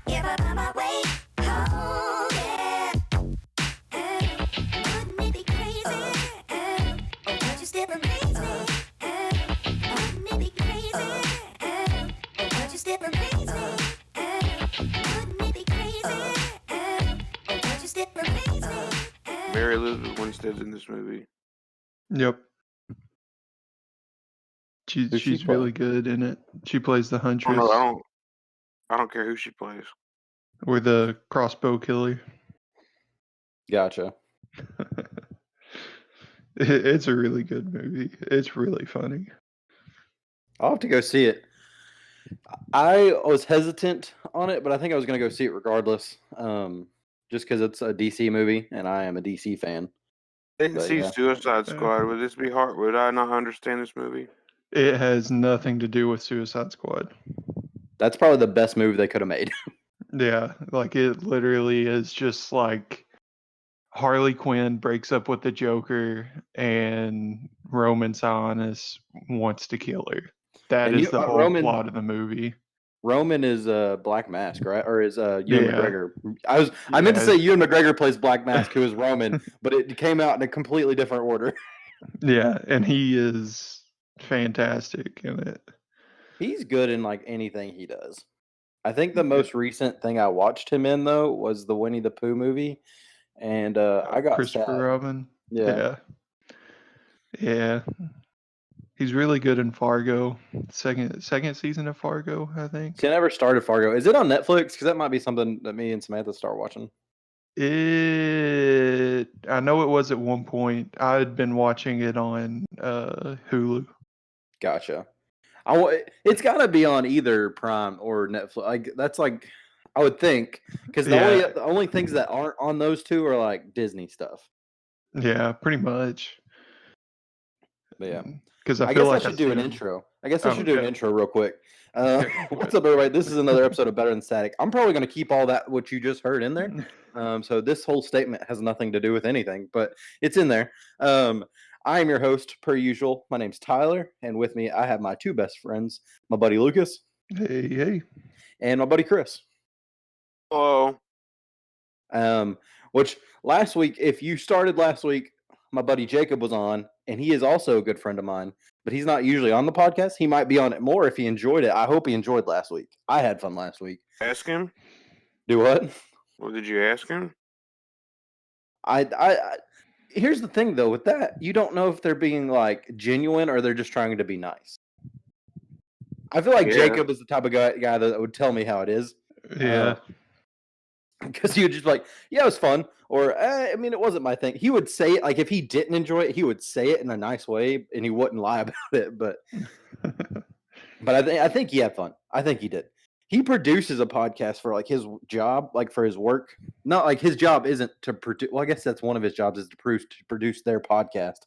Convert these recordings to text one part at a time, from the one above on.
If I find my way home, yeah. Wouldn't it be crazy? Oh, would you still amaze me? Wouldn't it be crazy? Oh, would you still amaze me? Wouldn't it be crazy? Oh, would you still amaze me? Mary Elizabeth Winstead's in this movie. Yep. Who's she She's really good in it. She plays the Oh huntress no, I don't care who she plays. or the crossbow killer. Gotcha. It's a really good movie. It's really funny. I'll have to go see it. I was hesitant on it, but I think I was going to go see it regardless. Just because it's a DC movie and I am a DC fan. Didn't But, see yeah. Suicide Squad. Would this be hard? Would I not understand this movie? It has nothing to do with Suicide Squad. That's probably the best movie they could have made. Yeah, like it literally is just like Harley Quinn breaks up with the Joker and Roman Sionis wants to kill her. That And is you- the whole Roman- plot of the movie. Roman is Black Mask, right? Or is Ewan Yeah. McGregor? I meant to Yeah. say Ewan McGregor plays Black Mask, who is Roman, but it came out in a completely different order. Yeah, and he is fantastic in it. He's good in like anything he does. I think the most recent thing I watched him in though was the Winnie the Pooh movie, and I got Christopher sad. Robin. Yeah. Yeah. He's really good in Fargo. Second season of Fargo, I think. See, I never started Fargo. Is it on Netflix? Because that might be something that me and Samantha start watching. I know it was at one point. I had been watching it on Hulu. Gotcha. It's got to be on either Prime or Netflix. Like that's like I would think because the only things that aren't on those two are like Disney stuff. Yeah, pretty much. But yeah, Because I I feel guess like I should do an seen- intro. I guess I Oh, should do an okay. intro real quick. Okay, What's good. up, everybody? This is another episode of Better Than Static. I'm probably going to keep all that what you just heard in there. So this whole statement has nothing to do with anything, but it's in there. I am your host, per usual. My name's Tyler, and with me I have my two best friends, my buddy Lucas Hey. and my buddy Chris. Hello. Which last week, if you started last week, my buddy Jacob was on, and he is also a good friend of mine, but he's not usually on the podcast. He might be on it more if he enjoyed it. I hope he enjoyed last week. I had fun last week. Ask him. Do what? What did you ask him? I here's the thing though with that, you don't know if they're being like genuine or they're just trying to be nice. I feel like Yeah. Jacob is the type of guy that would tell me how it is. Yeah. Because he would just be like, yeah, it was fun. Or, I mean, it wasn't my thing. He would say it, like, if he didn't enjoy it, he would say it in a nice way and he wouldn't lie about it. But I think he had fun. I think he did. He produces a podcast for, like, his job, like, for his work. Not, like, his job isn't to produce. Well, I guess that's one of his jobs is to produce their podcast.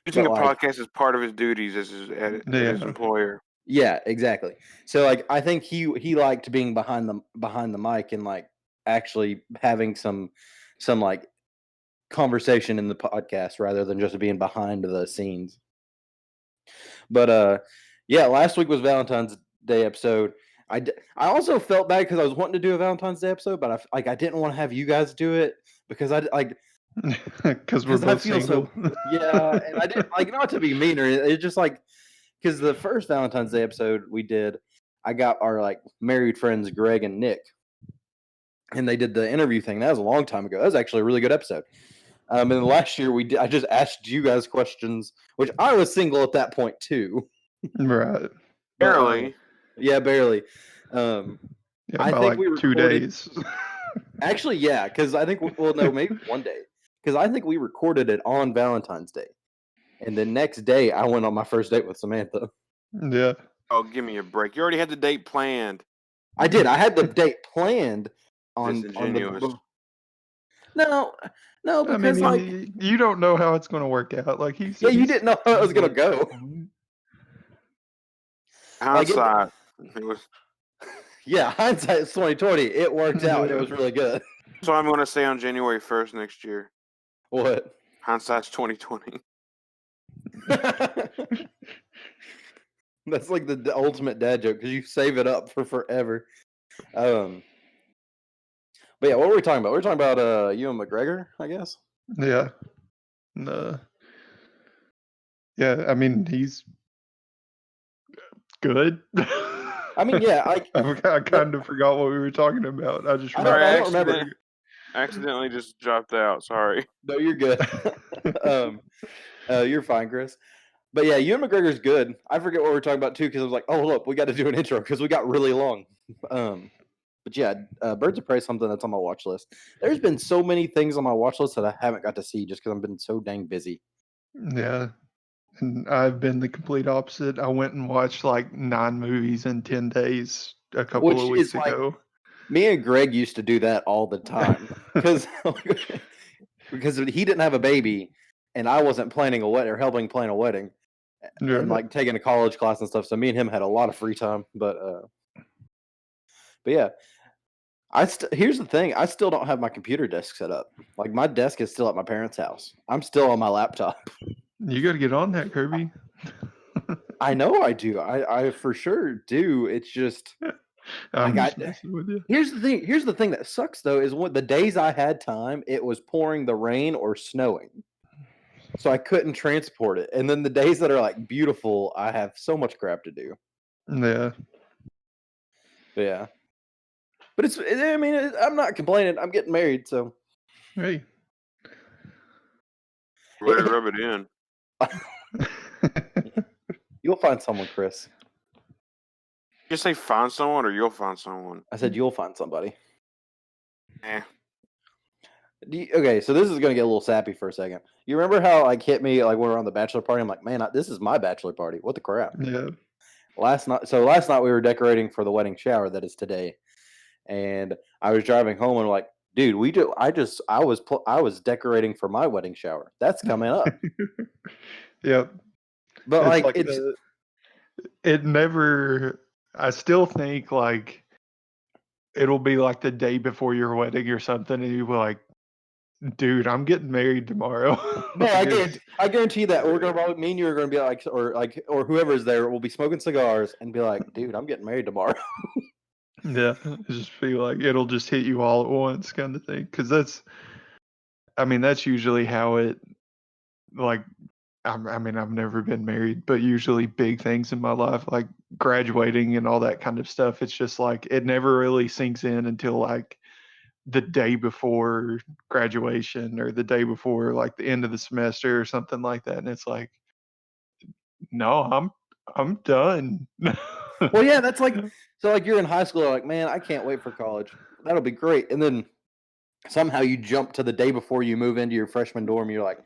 Using a But, like- podcast is part of his duties as his Yeah. employer. Yeah, exactly. So, like, I think he liked being behind the mic and, like, actually having some like conversation in the podcast rather than just being behind the scenes. But yeah, last week was Valentine's Day episode. I also felt bad because I was wanting to do a Valentine's Day episode, but I didn't want to have you guys do it because I like Because we're 'cause I both feel so- single. yeah, and I didn't like not to be meaner. It's just like because the first Valentine's Day episode we did, I got our like married friends Greg and Nick, and they did the interview thing. That was a long time ago. That was actually a really good episode. And then last year I just asked you guys questions, which I was single at that point too. Right. But, Barely. yeah, barely. Yeah, I by think like we 2 recorded- days. Actually, yeah, because I think maybe one day because I think we recorded it on Valentine's Day, and the next day I went on my first date with Samantha. Yeah. Oh, give me a break. You already had the date planned. I did. I had the date planned on Disingenuous. the. No, I because mean, like you don't know how it's going to work out. Like yeah, you didn't know how it was gonna go. Like it- Hindsight. It was. Yeah, hindsight is 2020. It worked out. It was really good. So I'm going to say on January 1st next year. What? Hindsight's 2020. That's like the ultimate dad joke because you save it up for forever. But yeah, what were we talking about? We were talking about Ewan McGregor, I guess. Yeah. No. Yeah, I mean he's good. I mean, yeah, like I kind of forgot what we were talking about. I just I don't, remember. I don't remember. Accidentally just dropped out. Sorry. No, you're good. You're fine, Chris. But yeah, Ewan McGregor's good. I forget what we were talking about too, because I was like, oh, hold up, we got to do an intro because we got really long. But yeah, Birds of Prey is something that's on my watch list. There's been so many things on my watch list that I haven't got to see just because I've been so dang busy. Yeah. And I've been the complete opposite. I went and watched like 9 movies in 10 days a couple Which of weeks is like- ago. Me and Greg used to do that all the time because he didn't have a baby, and I wasn't planning a wedding or helping plan a wedding, Yeah. and like taking a college class and stuff. So me and him had a lot of free time. But yeah, here's the thing: I still don't have my computer desk set up. Like my desk is still at my parents' house. I'm still on my laptop. You got to get on that, Kirby. I know I do. I for sure do. It's just. I'm I just got- messing with you. Here's the thing. Here's the thing that sucks though is when the days I had time, it was pouring the rain or snowing, so I couldn't transport it. And then the days that are like beautiful, I have so much crap to do. Yeah. But yeah, but it's. I mean, I'm not complaining. I'm getting married, so Hey. Way to rub it in. you'll find someone, Chris. You say find someone or you'll find someone. I said you'll find somebody. Eh. Okay, so this is gonna get a little sappy for a second. You remember how like hit me like when we were on the bachelor party? I'm like, man, this is my bachelor party. What the crap? Yeah. Last night we were decorating for the wedding shower that is today, and I was driving home and like, dude, I was decorating for my wedding shower. That's coming up, Yep. but It's like it's it never. I still think like it'll be like the day before your wedding or something, and you'll be like, "Dude, I'm getting married tomorrow." no, Like, it's- I guarantee that we're gonna probably me and you are gonna be like or whoever's there will be smoking cigars and be like, dude, I'm getting married tomorrow. Yeah, it just feel like it'll just hit you all at once, kind of thing. Because that's usually how it. Like, I mean, I've never been married, but usually big things in my life, like graduating and all that kind of stuff, it's just like it never really sinks in until like the day before graduation or the day before like the end of the semester or something like that, and it's like, no, I'm done. Well, yeah, that's like so like you're in high school, like, man, I can't wait for college. That'll be great. And then somehow you jump to the day before you move into your freshman dorm, you're like,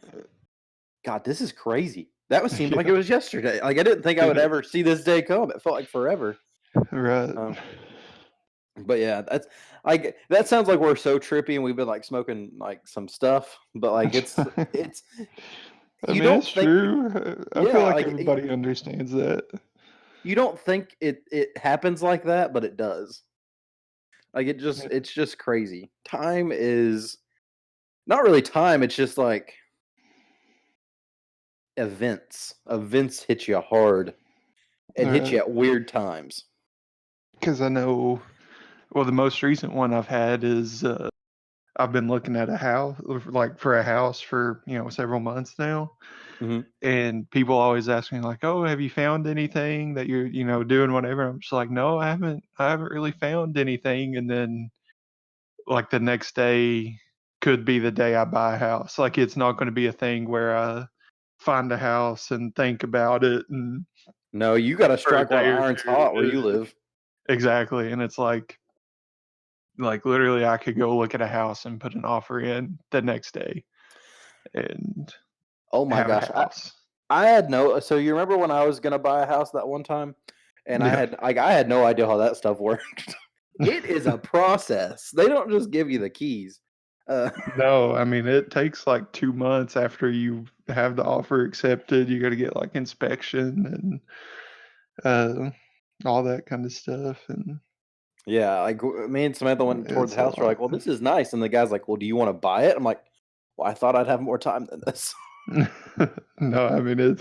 God, this is crazy. That was seemed like it was yesterday. Like I didn't think I would ever see this day come. It felt like forever. Right. But yeah, that's like that sounds like we're so trippy and we've been like smoking like some stuff, but like it's I you mean, don't it's think- true. I Yeah, feel like like, everybody understands that. you don't think it happens like that, but it does. Like it's just crazy. Time is not really time, it's just like events. Events hit you hard and hit you at weird times. Because I know, well, the most recent one I've had is I've been looking at a house, like for a house for, several months now. Mhm. And people always ask me like, "Oh, have you found anything that you're, doing whatever?" I'm just like, "No, I haven't really found anything." And then like the next day could be the day I buy a house. Like it's not going to be a thing where I find a house and think about it and No, you gotta strike while day or iron's two, hot where you live. exactly. And it's like literally I could go look at a house and put an offer in the next day and Oh my have gosh. a house. I had no so you remember when I was gonna buy a house that one time? And Yeah. I had no idea how that stuff worked. It is a process. They don't just give you the keys. No, I mean it takes like 2 months after you have the offer accepted. You got to get like inspection and all that kind of stuff. And Yeah, like me and Samantha went towards It's the a house. We're like, lot. well, this is nice. And the guy's like, well, do you want to buy it? I'm like, well, I thought I'd have more time than this. no, I mean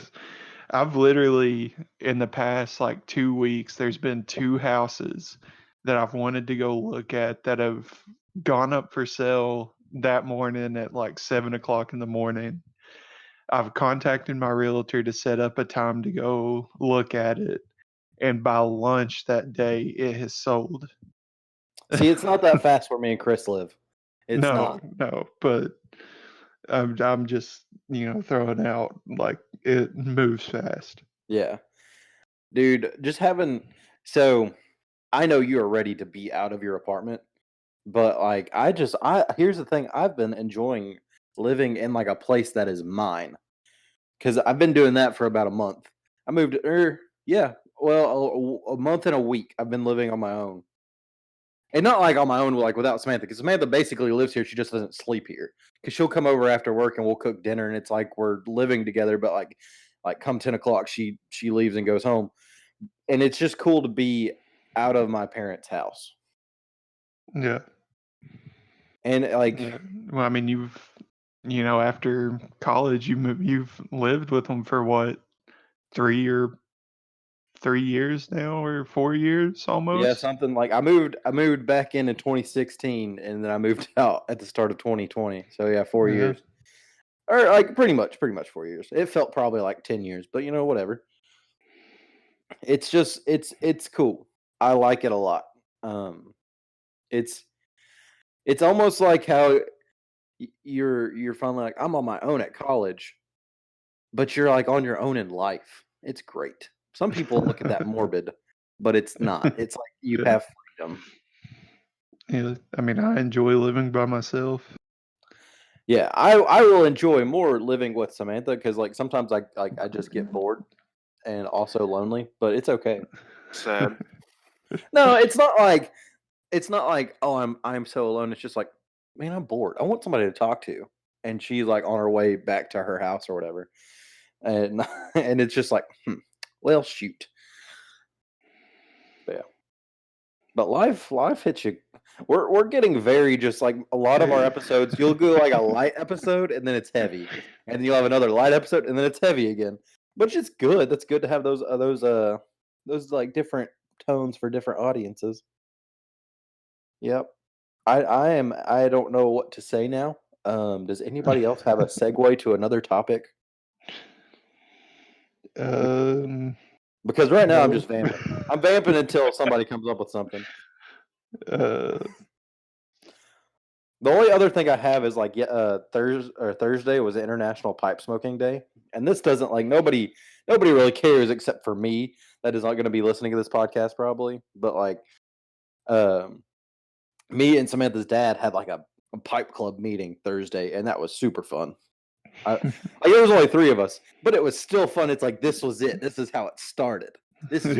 I've literally in the past like 2 weeks there's been 2 houses that I've wanted to go look at that have gone up for sale that morning at like 7 o'clock in the morning. I've contacted my realtor to set up a time to go look at it, and by lunch that day, it has sold. See, it's not that fast where me and Chris live. It's no, not. but I'm just throwing out like it moves fast. Yeah. Dude, just having so I know you are ready to be out of your apartment, but like I here's the thing, I've been enjoying living in like a place that is mine. Cuz I've been doing that for about a month. I moved a month and a week I've been living on my own. And not like on my own, like without Samantha, because Samantha basically lives here. She just doesn't sleep here. Because she'll come over after work and we'll cook dinner, and it's like we're living together. But like come 10 o'clock, she leaves and goes home, and it's just cool to be out of my parents' house. Yeah. And like, Yeah. Well, I mean, after college, you've lived with them for what, 3 years now, or 4 years yeah, almost? something like I moved back in 2016, and then I moved out at the start of 2020. So yeah, 4 years, or like pretty much 4 years. It felt probably like 10 years, but whatever. It's just it's cool. I like it a lot. It's almost like how you're finally like, I'm on my own at college, but you're like on your own in life. It's great. Some people look at that morbid, but it's not. It's like you Yeah. have freedom. Yeah, I mean, I enjoy living by myself. Yeah, I will enjoy more living with Samantha because like sometimes I just get bored and also lonely, but it's okay. Sad. No, it's not like oh I'm so alone. It's just like, man, I'm bored. I want somebody to talk to. And she's like on her way back to her house or whatever. And and it's just like, well, shoot. But yeah. But life hits you. We're getting very just like a lot of our episodes. You'll go like a light episode and then it's heavy, and then you'll have another light episode and then it's heavy again. But it's good. That's good to have those like different tones for different audiences. Yep. I don't know what to say now. Does anybody else have a segue to another topic? Because right now I'm No. just vamping. I'm vamping until somebody comes up with something. The only other thing I have is like Thursday was International Pipe Smoking Day, and this doesn't like nobody really cares except for me that is not going to be listening to this podcast probably. But like, me and Samantha's dad had like a pipe club meeting Thursday, and that was super fun. There was only 3 of us, but it was still fun. It's like this was it. This is how it started. This is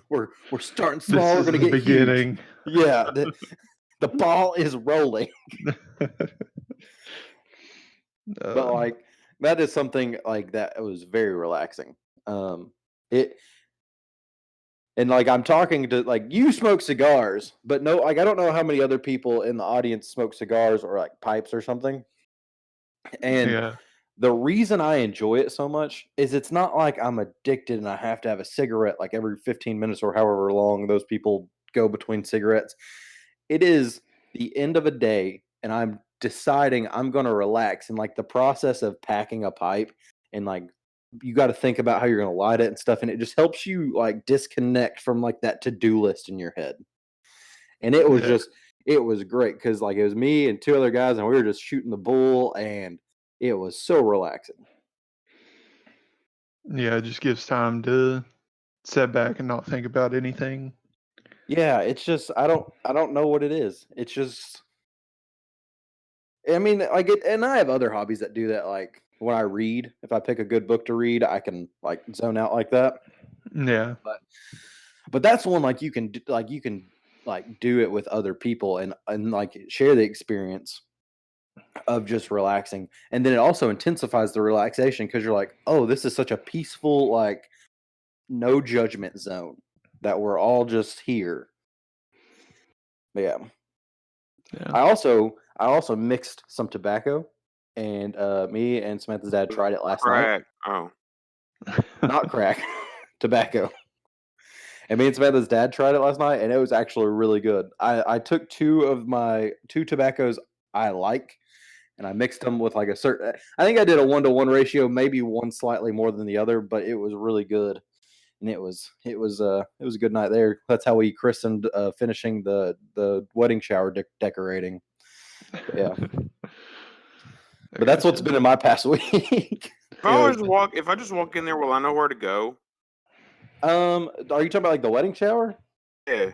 we're starting small. We're gonna get beginning. Huge. Yeah, the ball is rolling. But like that is something like that. It was very relaxing. And like I'm talking to like you smoke cigars, but no, like I don't know how many other people in the audience smoke cigars or like pipes or something. And the reason I enjoy it so much is it's not like I'm addicted and I have to have a cigarette like every 15 minutes or however long those people go between cigarettes. It is the end of a day and I'm deciding I'm going to relax, and like the process of packing a pipe and like you got to think about how you're going to light it and stuff, and it just helps you like disconnect from like that to-do list in your head. And it was it was great because like it was me and 2 other guys and we were just shooting the bull, and it was so relaxing. Yeah, it just gives time to sit back and not think about anything. Yeah, it's just I don't know what it is. It's just I mean, like and I have other hobbies that do that. Like when I read, if I pick a good book to read, I can like zone out like that. Yeah. But that's one like you can do it with other people and like share the experience of just relaxing, and then it also intensifies the relaxation because you're like, oh, this is such a peaceful like no judgment zone that we're all just here. But yeah. I also mixed some tobacco, and me and Samantha's dad tried it last night. Crack. Oh. Not crack, tobacco. And me and Samantha's dad tried it last night, and it was actually really good. I took two tobaccos I like, and I mixed them with like a certain. I think I did a 1-to-1 ratio, maybe one slightly more than the other, but it was really good. And it was a good night there. That's how we christened finishing the wedding shower decorating. Yeah. I But that's what's gotcha. been in my past week. If I just walk in there, will I know where to go? Are you talking about like the wedding shower? Yeah.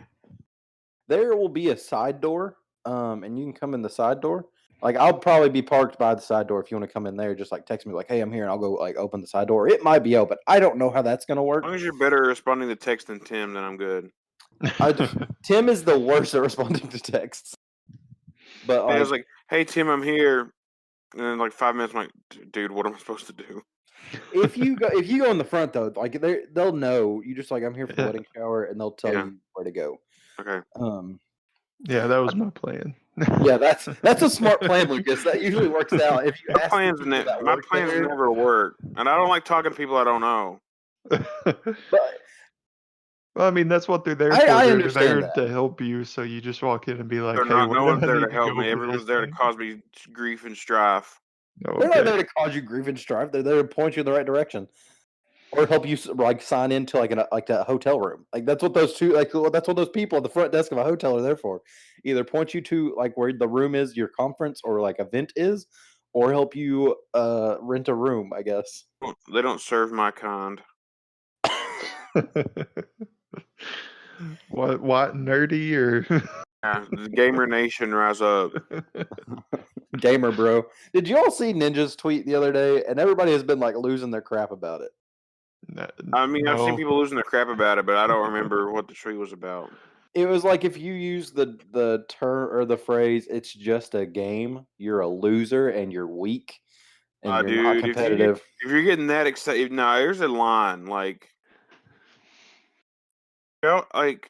There will be a side door, and you can come in the side door. Like I'll probably be parked by the side door if you want to come in there. Just like text me like, "Hey, I'm here," and I'll go like open the side door. It might be open. I don't know how that's gonna work. As long as you're better at responding to text than Tim, then I'm good. Tim is the worst at responding to texts. But I was like, "Hey Tim, I'm here," and then like 5 minutes, I'm like, "Dude, what am I supposed to do?" if you go in the front though, like they'll know you just like I'm here for the Yeah. wedding shower, and they'll tell Yeah. you where to go. Okay. Yeah, that was my plan. Yeah, that's a smart plan, Lucas. That usually works out. If you My ask plans, the people that my work plans there, never work, and I don't like talking to people I don't know. but Well, I mean, that's what they're there I for. They're understand there that. to help you. So you just walk in and be like, They're "Hey, not. where No do one's I there need to to help go me. for Everyone's this there to thing?" cause me grief and strife. Oh, They're not okay. there to cause you grief and strife. They're there to point you in the right direction, or help you like sign into like a hotel room. Like that's what those that's what those people at the front desk of a hotel are there for. Either point you to like where the room is, your conference or like event is, or help you rent a room. I guess. They don't serve my kind. What nerdy or Yeah, the Gamer Nation, rise up. Gamer bro. Did you all see Ninja's tweet the other day? And everybody has been like losing their crap about it. No, I mean, I've seen no. people losing their crap about it, but I don't remember what the tweet was about. It was like if you use the term or the phrase "it's just a game," you're a loser and you're weak and you're not Dude, competitive. if you're getting that excited, no, there's a line like, like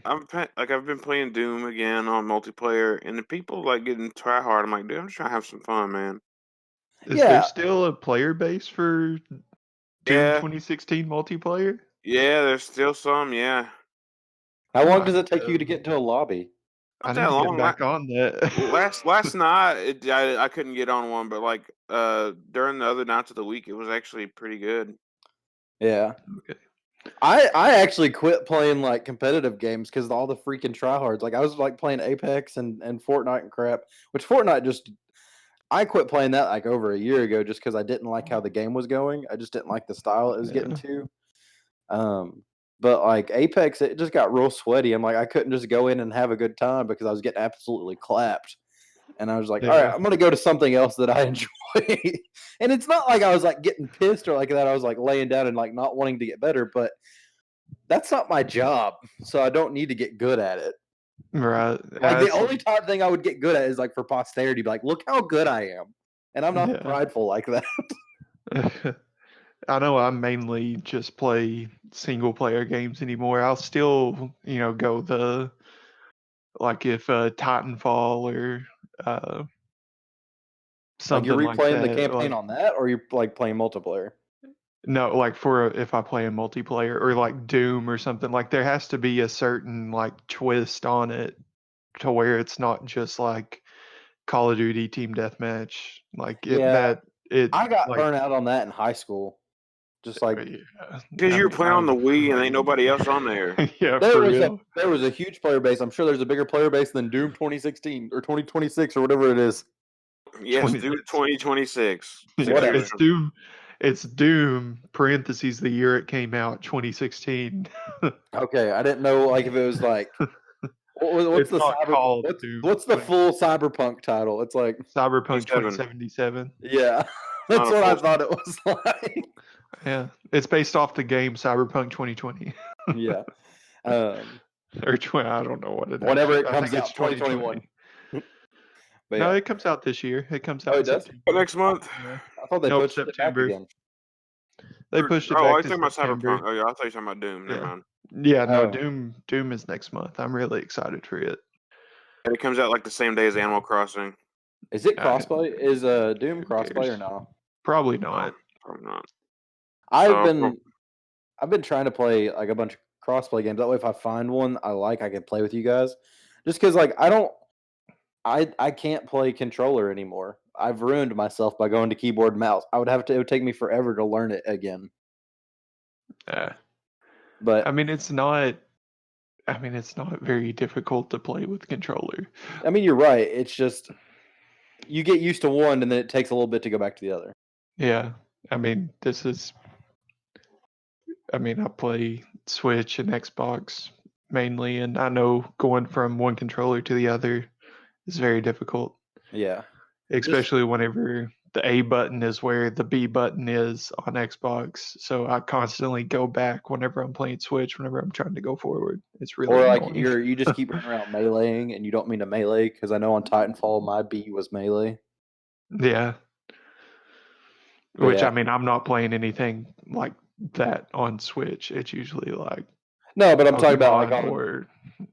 I've been playing Doom again on multiplayer, and the people like getting try hard. I'm like, dude, I'm just trying to have some fun, man. Is Yeah. there still a player base for Doom Yeah. 2016 multiplayer? Yeah, there's still some. Yeah, How long I does it need take you to get into a lobby? I not need that to long. get back on that. Last night, I couldn't get on one, but like during the other nights of the week, it was actually pretty good. Yeah. Okay. I actually quit playing like competitive games because all the freaking tryhards. Like I was like playing Apex and Fortnite and crap. Which Fortnite just I quit playing that like over a year ago just because I didn't like how the game was going. I just didn't like the style it was getting to. But like Apex, it just got real sweaty. I'm like, I couldn't just go in and have a good time because I was getting absolutely clapped. And I was like, all right, Yeah. I'm gonna go to something else that I enjoy. And it's not like I was like getting pissed or like that. I was like laying down and like not wanting to get better, but that's not my job. So I don't need to get good at it. Right. Like the only thing I would get good at is like for posterity, be like, look how good I am. And I'm not Yeah. prideful like that. I know I mainly just play single player games anymore. I'll still, go the like if Titanfall or Like something you're like replaying the that. campaign Like, on that, or you're like playing multiplayer. no, like if I play a multiplayer or like Doom or something, like there has to be a certain like twist on it to where it's not just like Call of Duty Team Deathmatch. Like Yeah. I got like, burnt out on that in high school. Just like yeah, Because I you're mean, playing on the I'm Wii and ain't crazy. nobody else on there. Yeah, there for was real. there was a huge player base. I'm sure there's a bigger player base than Doom 2016 or 2026 or whatever it is. Yes, Doom 2026. Yeah, Whatever. it's Doom. It's Doom (parentheses the year it came out, 2016). Okay, I didn't know like if it was like what's It's the not called what's, Doom what's the 20 full cyberpunk title? It's like Cyberpunk 27. 2077. yeah, that's Not a what I full- thought it was like. Yeah, it's based off the game Cyberpunk 2020 Yeah, or 20. I don't know what it. whenever it I comes think out, it's 2021. But No, yeah. it comes out this year. It comes out Oh, in it does? September. Next month. Yeah. I thought they Nope, pushed it back September. again. They pushed it Oh, I back was to talking about September. Cyberpunk. Oh, yeah, I thought you were talking about Doom. Never Yeah. mind. Yeah, no, Oh. Doom is next month. I'm really excited for it. And it comes out like the same day as Animal Crossing. Is it Uh, crossplay? Is Doom who crossplay or cares? no? Probably No, not. probably not. I've So, been trying to play like a bunch of crossplay games. That way, if I find one I like, I can play with you guys. Just because, like, I can't play controller anymore. I've ruined myself by going to keyboard and mouse. It would take me forever to learn it again. Yeah. But I mean, it's not very difficult to play with controller. I mean, you're right. It's just you get used to one, and then it takes a little bit to go back to the other. Yeah. I mean, I play Switch and Xbox mainly, and I know going from one controller to the other is very difficult, Yeah. especially whenever the A button is where the B button is on Xbox. So I constantly go back whenever I'm playing Switch, whenever I'm trying to go forward. It's really Or like annoying. you just keep running around meleeing, and you don't mean to melee, because I know on Titanfall my B was melee. Yeah. But Which, yeah. I mean, I'm not playing anything like that on Switch. It's usually like No, but I'm talking about like Pokemon or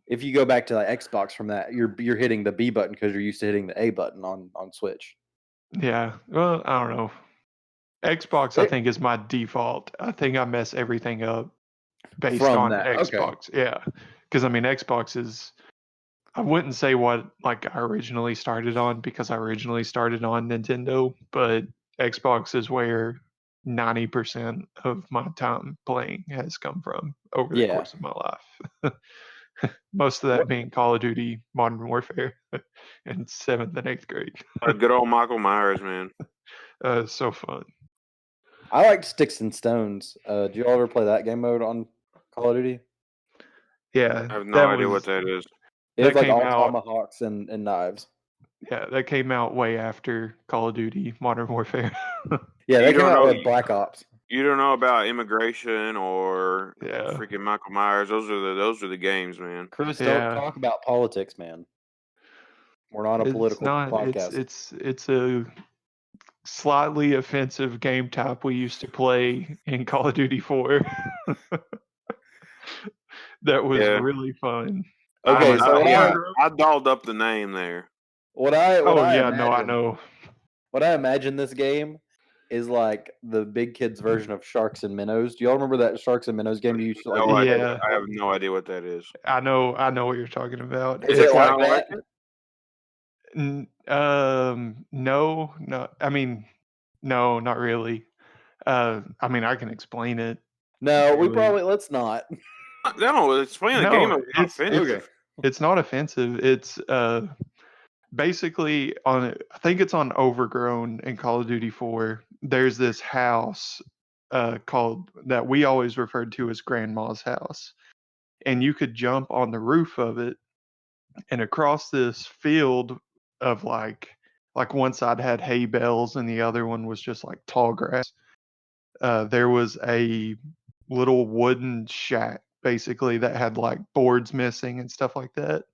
if you go back to like Xbox from that, you're hitting the B button because you're used to hitting the A button on Switch. yeah. Well, I don't know. Xbox, I It- think, is my default. I think I mess everything up based From on that, okay. Xbox. Yeah, because I mean, Xbox is. I wouldn't say what like I originally started on because I originally started on Nintendo, but Xbox is where 90% of my time playing has come from over the Yeah. course of my life. Most of that What- being Call of Duty, Modern Warfare, in 7th and 8th grade. Good old Michael Myers, man. So fun. I like Sticks and Stones. Do you all ever play that game mode on Call of Duty? Yeah, I have no that idea was what that is. It's that like came all out. tomahawks and knives. Yeah, that came out way after Call of Duty Modern Warfare. Yeah, You they came don't out know- with Black Ops. You don't know about Immigration or Yeah. freaking Michael Myers. Those are the games, man. Chris, Yeah. don't talk about politics, man. We're not a It's political not. podcast. It's a slightly offensive game type we used to play in Call of Duty 4. That was Yeah. really fun. Okay, I- so I- I dolled up the name there. what I imagine, know. What I imagine this game is like the big kids version of Sharks and Minnows. Do y'all remember that Sharks and Minnows game you used to like? No idea. Yeah. I have no idea what that is. I know what you're talking about. Is It's it like kinda that? like it? No. I mean, no, not really. I mean, I can explain it. No, we Really? probably let's not. No, it's playing the game. It's not it's offensive. it's not offensive. It's basically I think it's on Overgrown in Call of Duty 4. There's this house called that we always referred to as Grandma's house, and you could jump on the roof of it, and across this field of like one side had hay bales and the other one was just like tall grass. There was a little wooden shack basically that had like boards missing and stuff like that.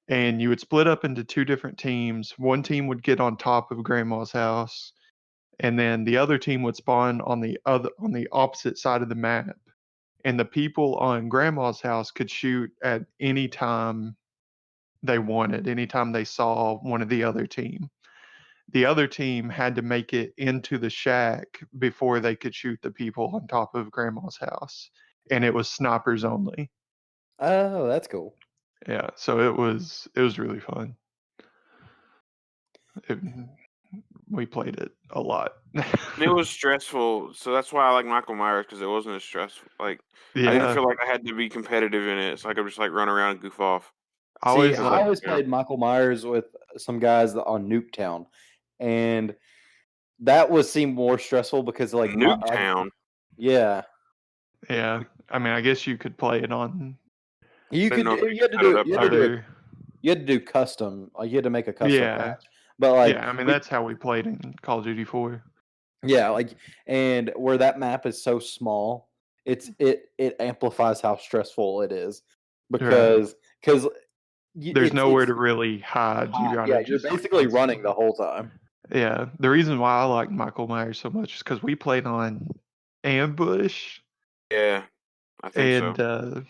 And you would split up into two different teams. One team would get on top of Grandma's house, and then the other team would spawn on the opposite side of the map. And the people on Grandma's house could shoot at any time they wanted, anytime they saw one of the other team. The other team had to make it into the shack before they could shoot the people on top of Grandma's house. And it was snipers only. Oh, that's cool. Yeah, so it was really fun. We played it a lot. And it was stressful, so that's why I like Michael Myers, because it wasn't as stressful. Like I didn't Yeah, feel like I had to be competitive in it. So I could just like run around and goof off. I See, always I like, always played Michael Myers with some guys on Nuketown, and that seemed more stressful because like Nuketown. Yeah, yeah. I mean, I guess you could play it on you Didn't could. know if You had to set it do. up You had to do. other. You had to do custom. Like you had to make a custom Yeah. match. But like, Yeah, I mean that's how we played in Call of Duty 4. yeah, like, and where that map is so small, it amplifies how stressful it is because There's nowhere to really hide. You gotta yeah, you're just basically running the whole time. Yeah, the reason why I like Michael Myers so much is because we played on Ambush Yeah, I think so.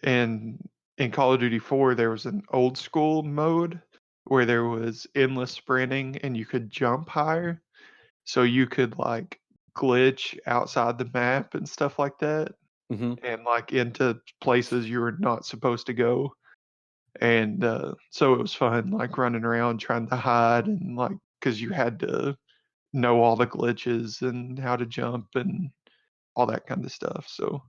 and in Call of Duty 4 there was an old school mode where there was endless sprinting and you could jump higher, so you could like glitch outside the map and stuff like that. hmm and like into places you were not supposed to go. And so it was fun, like running around trying to hide, and like because you had to know all the glitches and how to jump and all that kind of stuff. So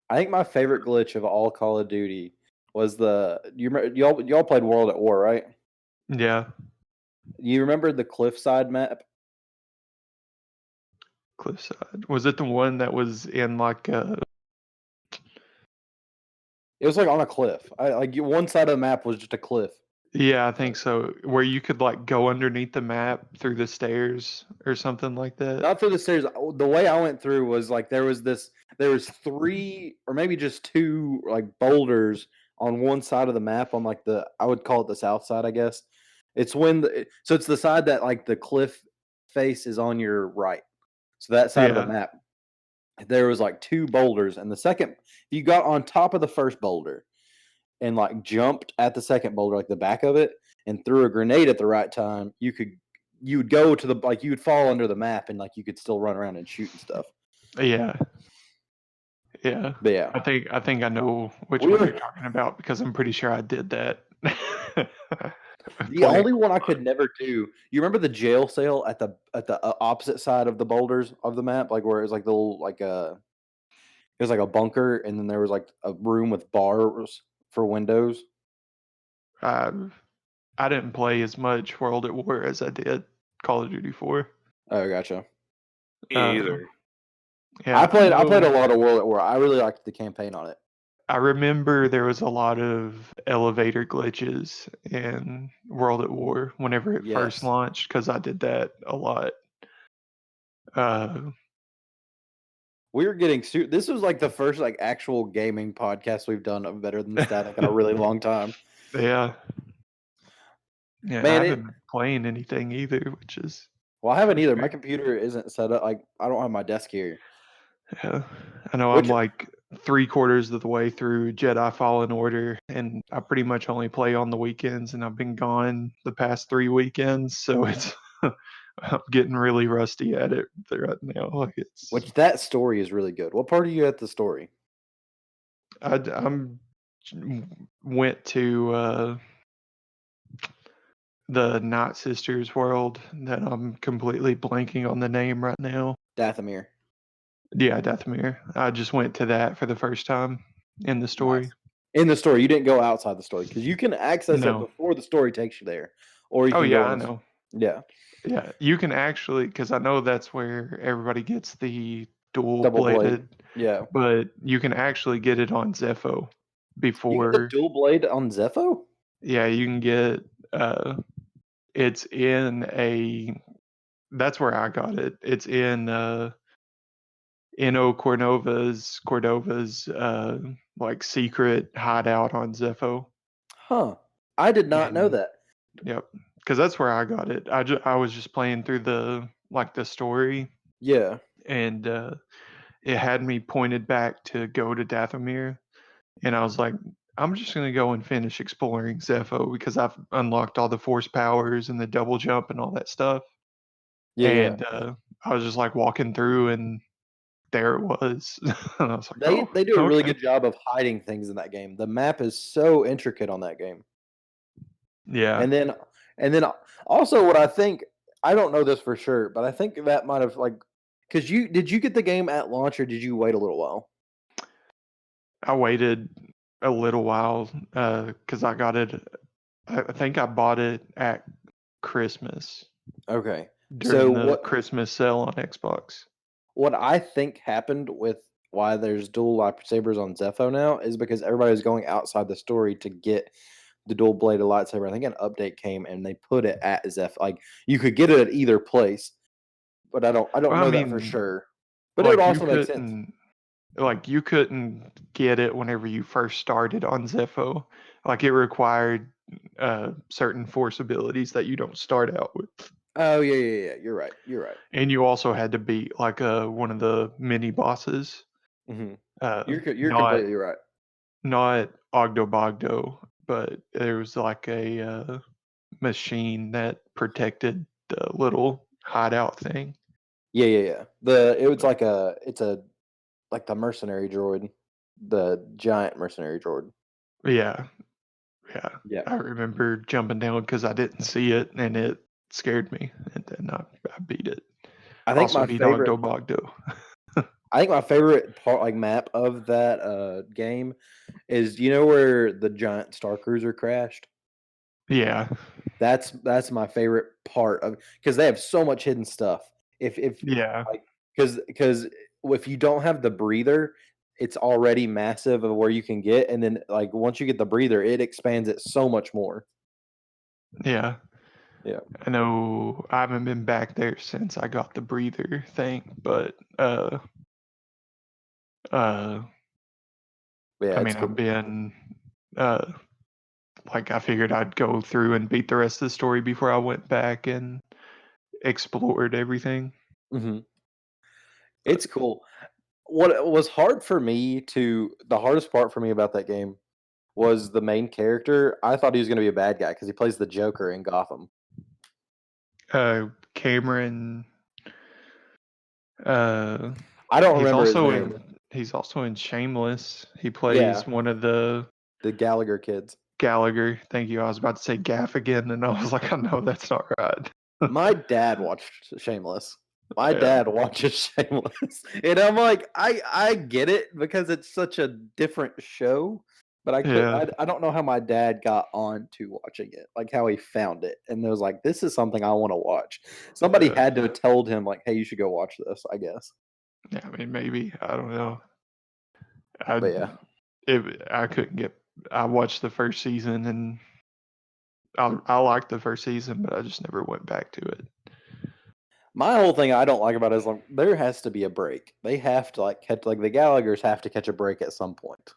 I think my favorite glitch of all Call of Duty was y'all played World at War, right? yeah, You remember the cliffside map? Cliffside, was it the one that was in like It was like on a cliff. One side of the map was just a cliff. yeah, I think so, where you could like go underneath the map through the stairs or something like that. Not through the stairs. The way I went through was like there was 3 or maybe just 2 like boulders on one side of the map on like I would call it the south side, I guess. It's so it's the side that like the cliff face is on your right. So that side of the Yeah. map, there was like 2 boulders, and if you got on top of the first boulder and like jumped at the second boulder, like the back of it, and threw a grenade at the right time, you would go to you would fall under the map, and like you could still run around and shoot and stuff. Yeah. Yeah. But yeah, I think I know which We one were- you're talking about, because I'm pretty sure I did that. the only one I could never do. You remember the jail cell at the opposite side of the boulders of the map, like where it was like the little it was like a bunker, and then there was like a room with bars for windows. I didn't play as much World at War as I did Call of Duty 4. Oh, gotcha. Me Uh, either. Yeah, I played a know- lot of World at War. I really liked the campaign on it. I remember there was a lot of elevator glitches in World at War whenever it first Yes. launched, because I did that a lot. We were getting this was like the first like actual gaming podcast we've done of Better Than Static in a really long time. Yeah. Yeah, Man, I haven't been playing anything either, which is Well, I haven't either. My computer isn't set up. Like I don't have my desk here. yeah. I know Which- I'm like 3/4 of the way through Jedi Fallen Order, and I pretty much only play on the weekends, and I've been gone the past 3 weekends, so it's I'm getting really rusty at it right now. Like it's Which that story is really good. What part are you at the story? I'm went to the Night Sisters world that I'm completely blanking on the name right now. Dathomir. Yeah, Dathomir. I just went to that for the first time in the story. Nice. In the story, you didn't go outside the story because you can access No. it before the story takes you there, or you Oh can yeah, go I in know. Yeah, Yeah, you can actually, because I know that's where everybody gets the dual Double blade. bladed, yeah. but you can actually get it on Zepho You before. get the dual blade on Zepho? Yeah, you can get. It's in a. That's where I got it. It's in Eno Cordova's like secret hideout on Zepho. Huh. I did not know And- that. Yep, because that's where I got it. I was just playing through the story, Yeah. and it had me pointed back to go to Dathomir, and I was like, I'm just gonna go and finish exploring Zepho because I've unlocked all the force powers and the double jump and all that stuff. Yeah. And I was just like walking through, and there it was. And I was like, They oh, they do a really okay. good job of hiding things in that game. The map is so intricate on that game. Yeah, And then also what I don't know this for sure, but I think that might have because did you get the game at launch or did you wait a little while? I waited a little while because I got it. I think I bought it at Christmas Okay. during So the what- Christmas sale on Xbox. What I think happened with why there's dual lightsabers on Zepho now is because everybody was going outside the story to get the dual bladed lightsaber. I think an update came and they put it at Zepho. Like you could get it at either place, but I don't Well, I know that for mean, sure. But it would Like, also you make sense. couldn't- Like you couldn't get it whenever you first started on Zepho. Like it required certain force abilities that you don't start out with. Oh yeah. You're right. And you also had to beat like one of the mini bosses. hmm Uh, You're not, completely right. not Ogdo Bogdo, but there was like a machine that protected the little hideout thing. Yeah. It was like it's like the mercenary droid. the giant mercenary Jordan. Yeah. Yeah. I remember jumping down because I didn't see it and it scared me, and then I beat it. I think Also, my favorite. Nidogdo Bogdo. I think my favorite part, like map of that game, is where the giant Star Cruiser crashed. Yeah. That's my favorite part of, because they have so much hidden stuff. If Yeah. like because if you don't have the breather, it's already massive of where you can get, and then like once you get the breather, it expands it so much more. Yeah. Yeah. I know I haven't been back there since I got the breather thing, but Yeah, I it's mean cool. I've been like I figured I'd go through and beat the rest of the story before I went back and explored everything. hmm It's cool. What was hard for me the hardest part for me about that game was the main character. I thought he was going to be a bad guy because he plays the Joker in Gotham. Cameron I don't he's remember his also name. he's also in Shameless. He Yeah. plays one of the The Gallagher kids. Gallagher. Thank you. I was about to say Gaffigan, and I was like, I know that's not right. My dad watched Shameless. My Yeah. dad watches Shameless, and I'm like, I get it because it's such a different show, but Yeah. I don't know how my dad got on to watching it, like how he found it, and it was like, this is something I want to watch. Somebody Yeah. had to have told him like, hey, you should go watch this, I guess. Yeah, I mean, maybe I don't know. But yeah, I couldn't get. I watched the first season and I liked the first season, but I just never went back to it. my whole thing I don't like about it is like there has to be a break. They have to like catch, like the Gallaghers have to catch a break at some point.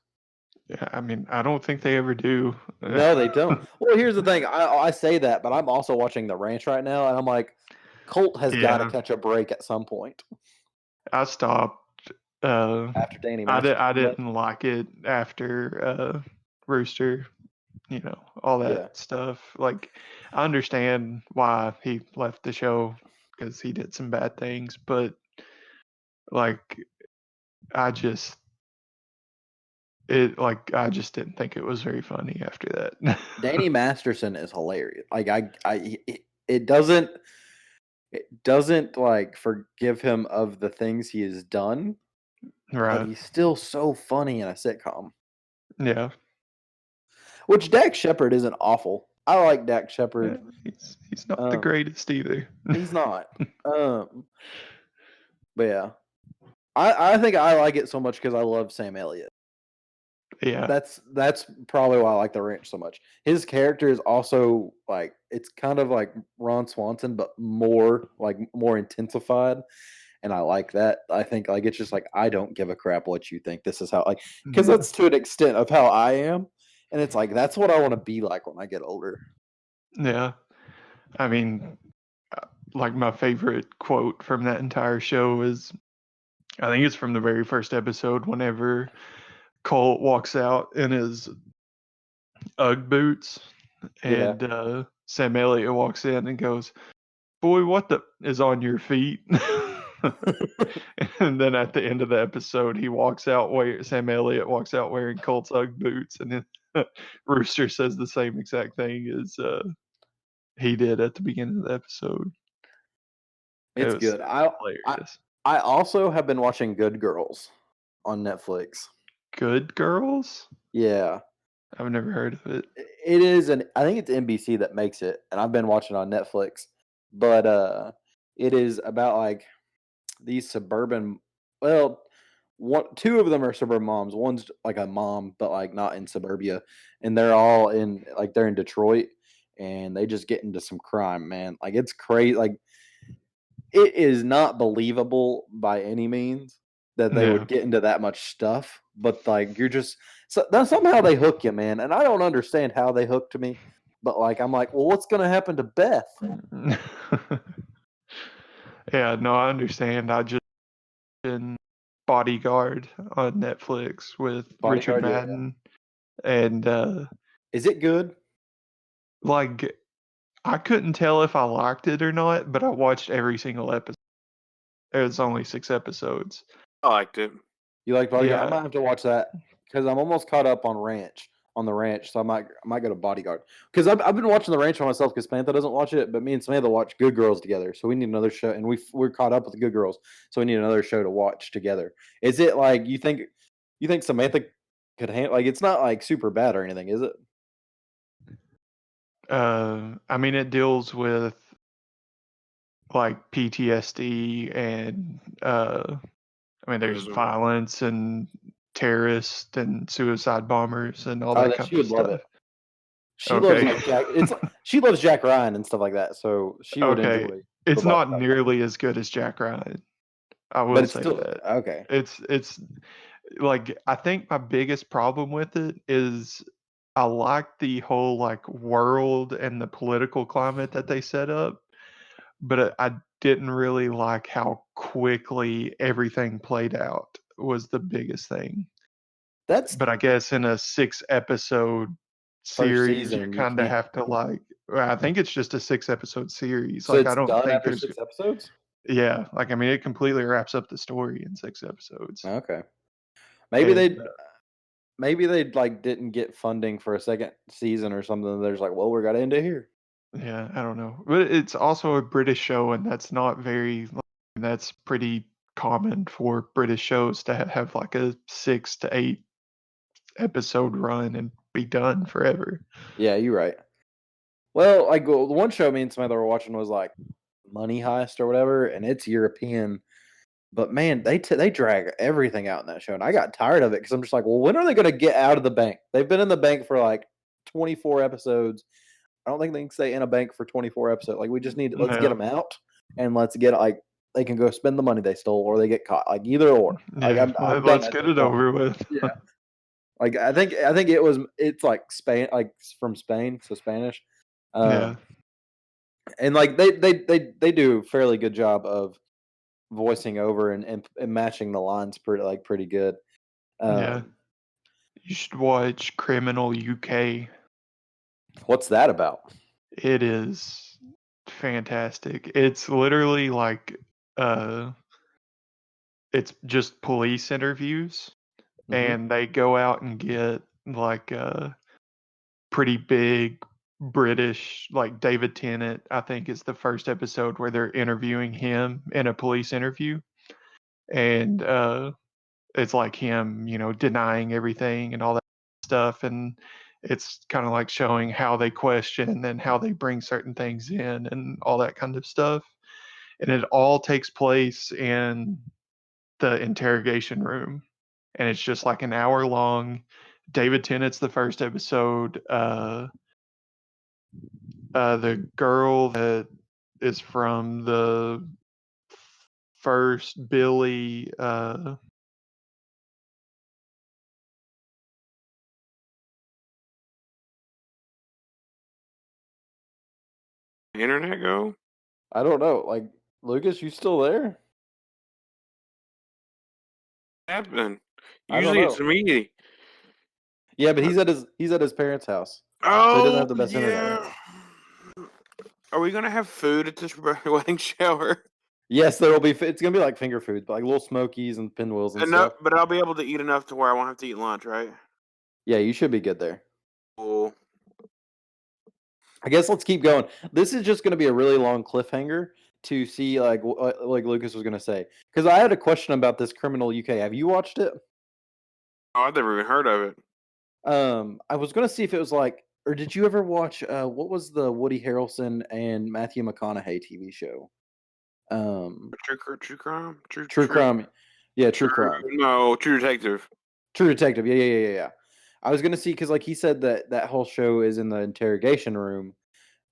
Yeah, I mean, I don't think they ever do. No, they don't. Well, here's the thing. I say that, but I'm also watching The Ranch right now, and I'm like, Colt has got to Yeah. catch a break at some point I stopped. after Danny I Masterson. didn't like it after Rooster. All that Yeah. stuff. Like, I understand why he left the show because he did some bad things, but like, I just I just didn't think it was very funny after that. Danny Masterson is hilarious. Like it doesn't like forgive him of the things he has done, but Right. he's still so funny in a sitcom. Yeah. Which Dak Shepard isn't awful. I like Dak Shepard. He's not the greatest either. He's not. But yeah, I think I like it so much because I love Sam Elliott. Yeah. That's probably why I like The Ranch so much. His character is also like, it's kind of like Ron Swanson, but more intensified, and I like that. I think like it's just like, I don't give a crap what you think. This is how, like, because that's to an extent of how I am, and it's like that's what I want to be like when I get older. Yeah. I mean, like my favorite quote from that entire show is, I think it's from the very first episode, whenever Colt walks out in his Ugg boots, and Sam Elliott walks in and goes, "Boy, what the is on your feet?" And then at the end of the episode, Sam Elliott walks out wearing Colt's Ugg boots, and then Rooster says the same exact thing as he did at the beginning of the episode. It's good. Hilarious. I also have been watching Good Girls on Netflix. Good Girls? Yeah. I've never heard of it. It is I think it's NBC that makes it, and I've been watching it on Netflix. But it is about like these suburban, well, two of them are suburban moms. One's like a mom, but like not in suburbia, and they're all they're in Detroit, and they just get into some crime, man. Like it's crazy. Like it is not believable by any means that they would get into that much stuff, but like you're just somehow they hook you, man. And I don't understand how they hooked me, but like I'm like, well, what's gonna happen to Beth? Yeah, no, I understand. I just been Bodyguard on Netflix with Richard Bodyguard, yeah. Madden, and is it good? Like, I couldn't tell if I liked it or not, but I watched every single episode. There's only 6 episodes. I liked it. You like Bodyguard? I Yeah. might have to watch that. because I'm almost caught up on the ranch, so I might go to Bodyguard because I've been watching the ranch by myself because Samantha doesn't watch it, but me and Samantha watch Good Girls together, so we need another show, and we're caught up with the Good Girls, so we need another show to watch together. Is it like you think Samantha could handle? Like it's not like super bad or anything, is it? I mean, it deals with like PTSD and I mean, there's Mhm. violence and terrorists and suicide bombers and all Oh, that then kind she of would love stuff. it. She loves Okay. like Jack. It's like, she loves Jack Ryan and stuff like that, so she would Okay. enjoy. It's the not Bodyguard. nearly as good as Jack Ryan. I but will it's say still that. okay. It's like I think my biggest problem with it is I like the whole like world and the political climate that they set up, but I didn't really like how quickly everything played out was the biggest thing. That's But I guess in a 6 episode series, you season, you kind of can't. have to like. Well, I think it's just a 6 episode series. So Like I it's don't done think after there's. 6 episodes. Yeah, like I mean, it completely wraps up the story in 6 episodes. Okay, maybe And they like didn't get funding for a second season or something. There's like, well, we're got to end it here. yeah, I don't know, but it's also a British show, and that's not very. That's pretty common for British shows to have like a 6 to 8 episode run and be done forever. Yeah, you're right. Well, like the one show me and Samantha were watching was like Money Heist or whatever, and it's European. But man, they drag everything out in that show, and I got tired of it because I'm just like, well, when are they going to get out of the bank? They've been in the bank for like 24 episodes. I don't think they can stay in a bank for 24 episodes. Like we just need let's get No. them out and let's get like they can go spend the money they stole or they get caught. Like either or. Like Yeah, I'm done let's at get this it point. over with. Yeah. Like I think it's like Spain, like from Spain, so Spanish. Yeah. And like they do a fairly good job of voicing over and matching the lines pretty good. Yeah. You should watch Criminal UK. What's that about? It is fantastic. It's literally like it's just police interviews Mhm. and they go out and get like pretty big British, like David Tennant, I think is the first episode where they're interviewing him in a police interview. And it's like him, denying everything and all that stuff. And it's kind of like showing how they question and how they bring certain things in and all that kind of stuff. And it all takes place in the interrogation room. And it's just like an hour long. David Tennant's the first episode. The girl that is from the first Billy Internet go? I don't know. Like Lucas, you still there? Happening. I don't Usually it's know. me. Yeah, but he's at his parents' house. Oh, doesn't have the best internet. yeah. Are we gonna have food at this wedding shower? Yes, there will be. It's gonna be like finger food, like little Smokies and pinwheels and Enough, stuff. but I'll be able to eat enough to where I won't have to eat lunch, right? Yeah, you should be good there. Cool. I guess let's keep going. This is just going to be a really long cliffhanger to see like like Lucas was going to say because I had a question about this Criminal UK. Have you watched it? Oh, I've never even heard of it. I was going to see if it was like, or did you ever watch what was the Woody Harrelson and Matthew McConaughey TV show? True crime. True Crime. Yeah, True Crime. No, True Detective. True Detective. Yeah. I was gonna see because like he said that whole show is in the interrogation room.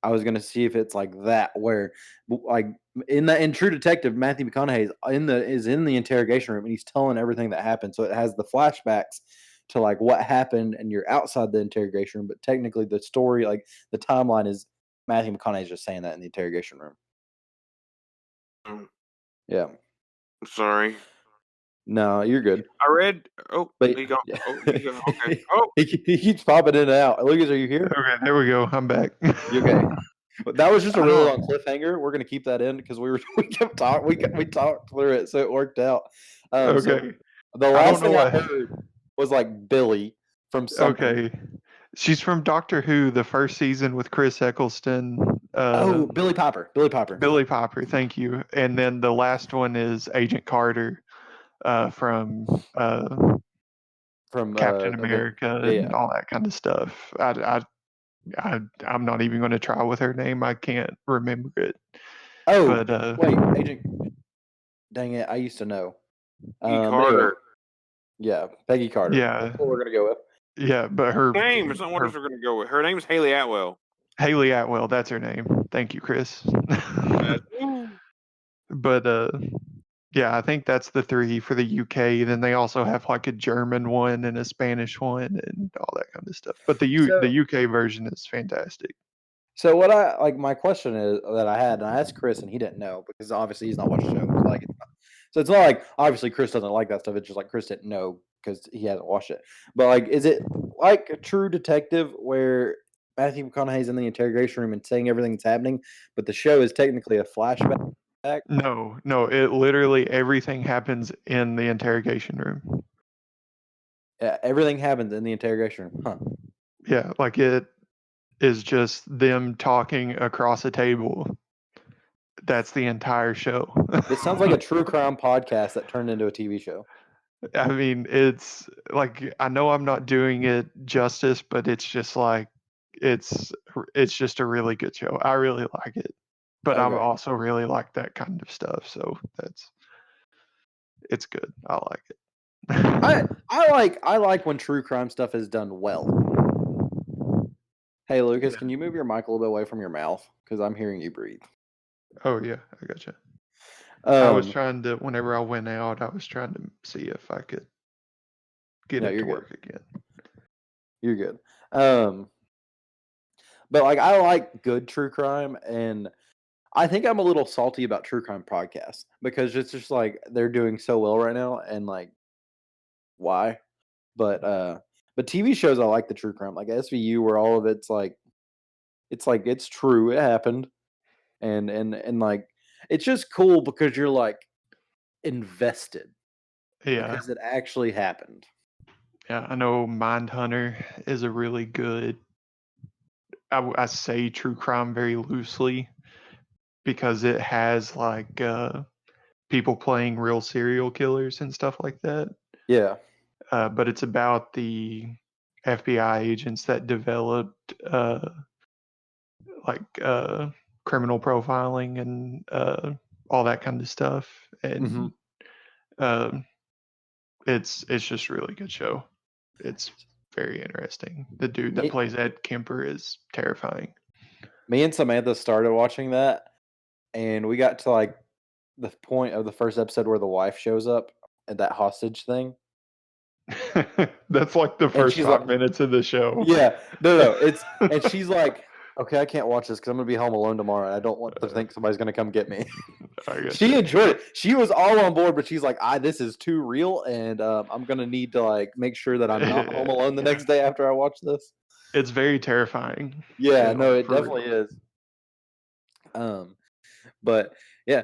I was gonna see if it's like that where like in True Detective, Matthew McConaughey is in the interrogation room and he's telling everything that happened. So it has the flashbacks to like what happened and you're outside the interrogation room, but technically the story, like the timeline is Matthew McConaughey's just saying that in the interrogation room. Mm. Yeah. I'm sorry. No, you're good. I read. Oh, But there you go. yeah. Oh, there you go. Okay. Oh, he keeps popping in and out. Lucas, are you here? Okay, there we go. I'm back. You okay? But that was just a I really don't- long cliffhanger. We're gonna keep that in because we kept talking. We talked through it, so it worked out. So Okay. the I last don't know thing I what heard was like Billy from something. Okay. She's from Doctor Who, the first season with Chris Eccleston. Oh, Billy Popper. Billy Popper. Billy Popper, thank you. And then the last one is Agent Carter from From Captain America yeah, and all that kind of stuff. I'm not even going to try with her name. I can't remember it. Oh, But wait, Agent. Dang it, I used to know. Peggy Anyway, Carter. yeah, Peggy Carter. yeah, That's what we're gonna go with. yeah, but her Name. It's not what her- we're going to go with. Her name is Haley Atwell. Haley Atwell, that's her name. Thank you, Chris. But yeah, I think that's the three for the UK. Then they also have like a German one and a Spanish one and all that kind of stuff. But the UK version is fantastic. So what I like, my question is that I had, and I asked Chris, and he didn't know because obviously he's not watched the show. So it's not like obviously Chris doesn't like that stuff. It's just like Chris didn't know because he hasn't watched it. But like, is it like a True Detective where Matthew McConaughey's in the interrogation room and saying everything that's happening, but the show is technically a flashback? No, it literally everything happens in the interrogation room. Yeah, everything happens in the interrogation room, huh? Yeah, like it is just them talking across a table. That's the entire show. It sounds like a true crime podcast that turned into a TV show. I mean, it's like I know I'm not doing it justice, but it's just like it's just a really good show. I really like it. But I Okay. also really like that kind of stuff, so it's good. I like it. I like when true crime stuff is done well. Hey Lucas, can you move your mic a little bit away from your mouth? Because I'm hearing you breathe. Oh yeah, I gotcha. I was Um, trying to whenever I went out, I was trying to see if I could get No, it to you're good. work again. You're good. But like I like good true crime, and I think I'm a little salty about true crime podcasts because it's just like they're doing so well right now, and like why? But TV shows I like the true crime, like SVU, where all of it's like it's true, it happened, and like it's just cool because you're like invested Yeah, because it actually happened. yeah. I know Mindhunter is a really good. I say true crime very loosely because it has like people playing real serial killers and stuff like that. Yeah. But it's about the FBI agents that developed like criminal profiling and all that kind of stuff, and it's just a really good show. It's very interesting. The dude that plays Ed Kemper is terrifying. Me and Samantha started watching that, and we got to like the point of the first episode where the wife shows up at that hostage thing. That's like the first she's 5 like- minutes of the show. Yeah, no, it's and she's like, okay, I can't watch this because I'm gonna be home alone tomorrow, and I don't want to think somebody's gonna come get me. I guess She enjoyed it. She was all on board, but she's like, this is too real, and I'm gonna need to like make sure that I'm not home alone the next day after I watch this. it's very terrifying. Yeah, Yeah, no, it for real. definitely is. But yeah,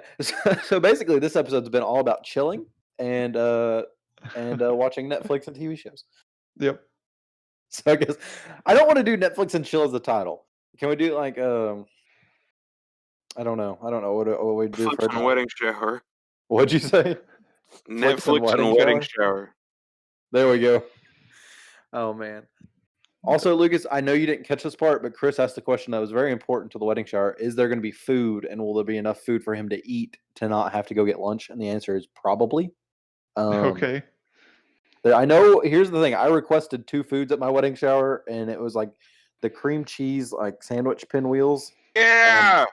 so basically, this episode's been all about chilling and watching Netflix and TV shows. Yep. So I guess I don't want to do Netflix and chill as the title. Can we do like I don't know what we do Netflix for and wedding shower. What'd you say? Netflix and wedding shower. There we go. Oh man. Also, Lucas, I know you didn't catch this part, but Chris asked the question that was very important to the wedding shower. Is there going to be food, and will there be enough food for him to eat to not have to go get lunch? And the answer is probably. Okay. I know. Here's the thing. I requested 2 foods at my wedding shower, and it was like the cream cheese, like sandwich pinwheels. Yeah.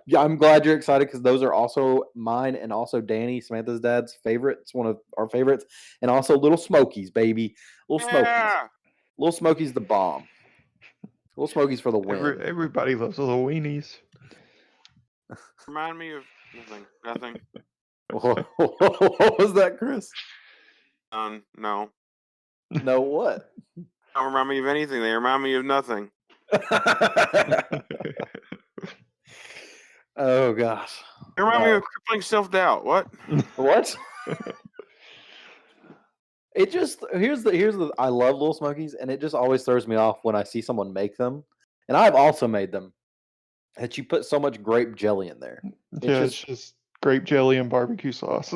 Yeah, I'm glad you're excited because those are also mine and also Danny, Samantha's dad's favorites, one of our favorites, and also Little Smokies, baby. Little Smokies. Yeah. Little Smokies the bomb. Little Smokies for the win. Everybody loves little weenies. Remind me of nothing. What was that, Chris? No. No, what? Don't remind me of anything. They remind me of nothing. Oh gosh. They remind me of crippling self-doubt. What? What? It just here's the I love Little Smokies, and it just always throws me off when I see someone make them, and I've also made them. That you put so much grape jelly in there. It's Yeah, it's just just grape jelly and barbecue sauce.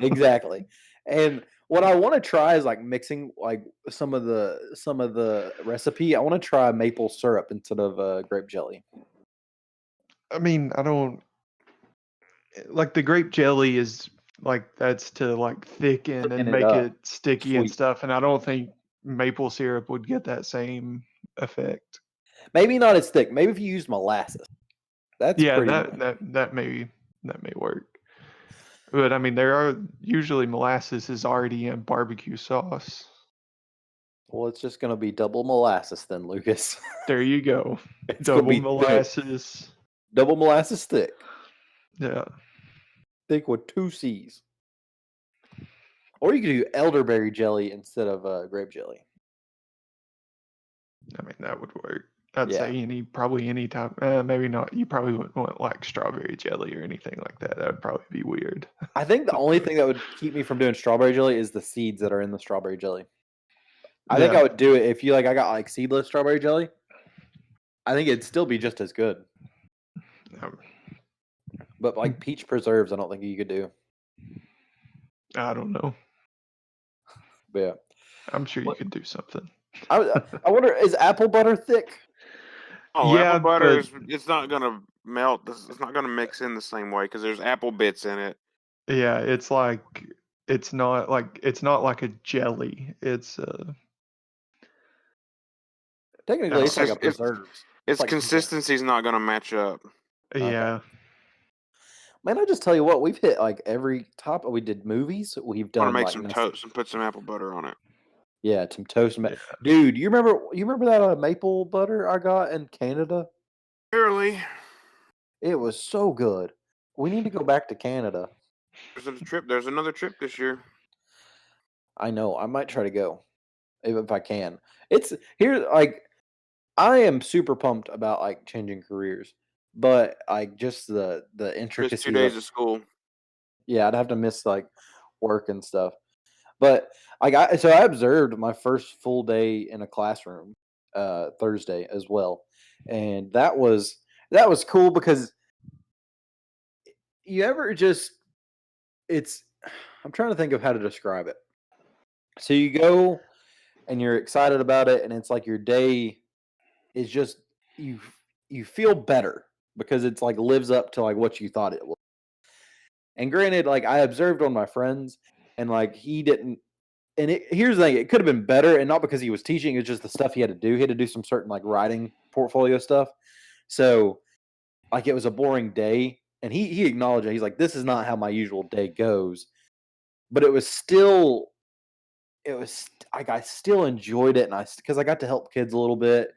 exactly. And what I want to try is like mixing like some of the recipe. I want to try maple syrup instead of grape jelly. I mean, I don't like the grape jelly is like that's to like thicken Thicken and it make up. it sticky and Sweet. stuff, and I don't think maple syrup would get that same effect. Maybe not as thick. Maybe if you use molasses. That's Yeah, pretty. that may work. But I mean, there are usually molasses is already in barbecue sauce. Well, it's just gonna be double molasses then, Lucas. There you go. It's gonna Double be thick. molasses. Double molasses thick. Yeah. Thick with 2 C's. Or you could do elderberry jelly instead of grape jelly. I mean, that would work. I'd Yeah. say probably any type. Maybe not. You probably wouldn't want like strawberry jelly or anything like that. That would probably be weird. I think the only thing that would keep me from doing strawberry jelly is the seeds that are in the strawberry jelly. I think Yeah. I would do it if I got like seedless strawberry jelly. I think it'd still be just as good. Um, But like peach preserves, I don't think you could do. I don't know. But yeah. I'm sure you What- could do something. I wonder, is apple butter thick? Oh, Yeah, apple butter but- it's not gonna melt. It's not gonna mix in the same way because there's apple bits in it. Yeah, it's not like a jelly. It's Technically, No. it's like a It's- preserves. Its like- consistency's not gonna match up. yeah. Man, I just tell you what, we've hit like every top. We did movies. We've I done want to make like some nice- toast and put some apple butter on it. Yeah, some toast. Yeah. Dude, you remember that maple butter I got in Canada? Barely. It was so good. We need to go back to Canada. There's another trip this year. I know. I might try to go if I can. It's here. Like, I am super pumped about like changing careers, but like just the Just intricacies. 2 days of school. Yeah, I'd have to miss like work and stuff. But like I observed my first full day in a classroom Thursday as well. And that was cool because you ever just I'm trying to think of how to describe it. So you go and you're excited about it and it's like your day is just you feel better because it's like lives up to like what you thought it was. And granted, like I observed on my friends, and like he didn't. And here's the thing: it could have been better, and not because he was teaching. It's just the stuff he had to do. He had to do some certain like writing portfolio stuff. So, like, it was a boring day, and he acknowledged it. He's like, "This is not how my usual day goes," but it was like I still enjoyed it, and because I got to help kids a little bit,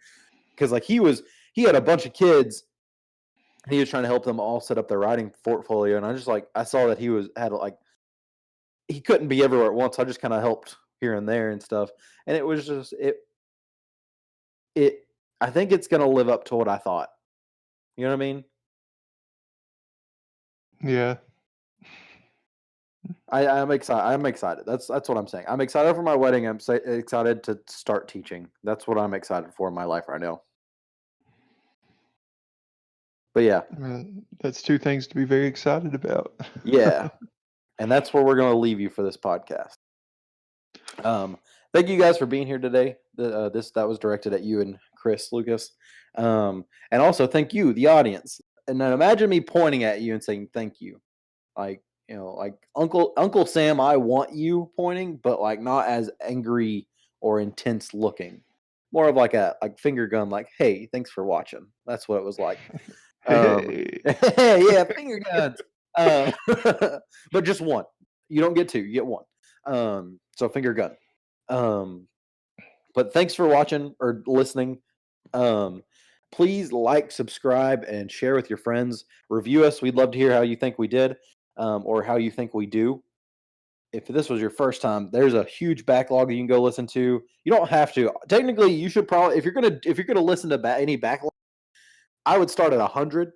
because like he had a bunch of kids. He was trying to help them all set up their writing portfolio, and I saw that he couldn't be everywhere at once. I just kind of helped here and there and stuff, and it was just it. I think it's gonna live up to what I thought. You know what I mean? Yeah. I'm excited. I'm excited. That's what I'm saying. I'm excited for my wedding. I'm excited to start teaching. That's what I'm excited for in my life right now. But yeah. That's two things to be very excited about. Yeah. And that's where we're going to leave you for this podcast. Thank you guys for being here today. That was directed at you and Chris Lucas. And also thank you, the audience. And then imagine me pointing at you and saying thank you. Like, you know, like Uncle Sam, I want you pointing, but like not as angry or intense looking. More of like a finger gun, like, hey, thanks for watching. That's what it was like. Hey. Yeah, finger guns. But just one. You don't get two, you get one. So finger gun. But thanks for watching or listening. Please like, subscribe, and share with your friends. Review us. We'd love to hear how you think we did, or how you think we do. If this was your first time, there's a huge backlog that you can go listen to. You don't have to. Technically, you should probably if you're gonna listen to any backlog, I would start at 100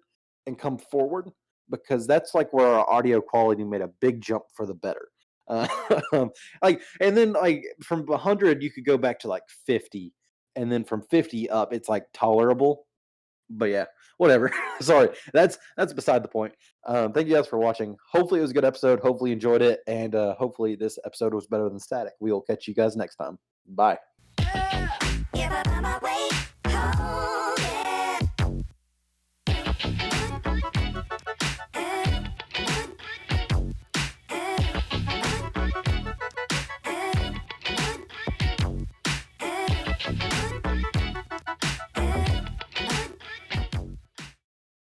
and come forward, because that's like where our audio quality made a big jump for the better. Like, and then like from 100, you could go back to like 50, and then from 50 up, it's like tolerable. But yeah, whatever. Sorry, that's beside the point. Thank you guys for watching. Hopefully, it was a good episode. Hopefully, you enjoyed it, and hopefully, this episode was better than Static. We will catch you guys next time. Bye. If I find my way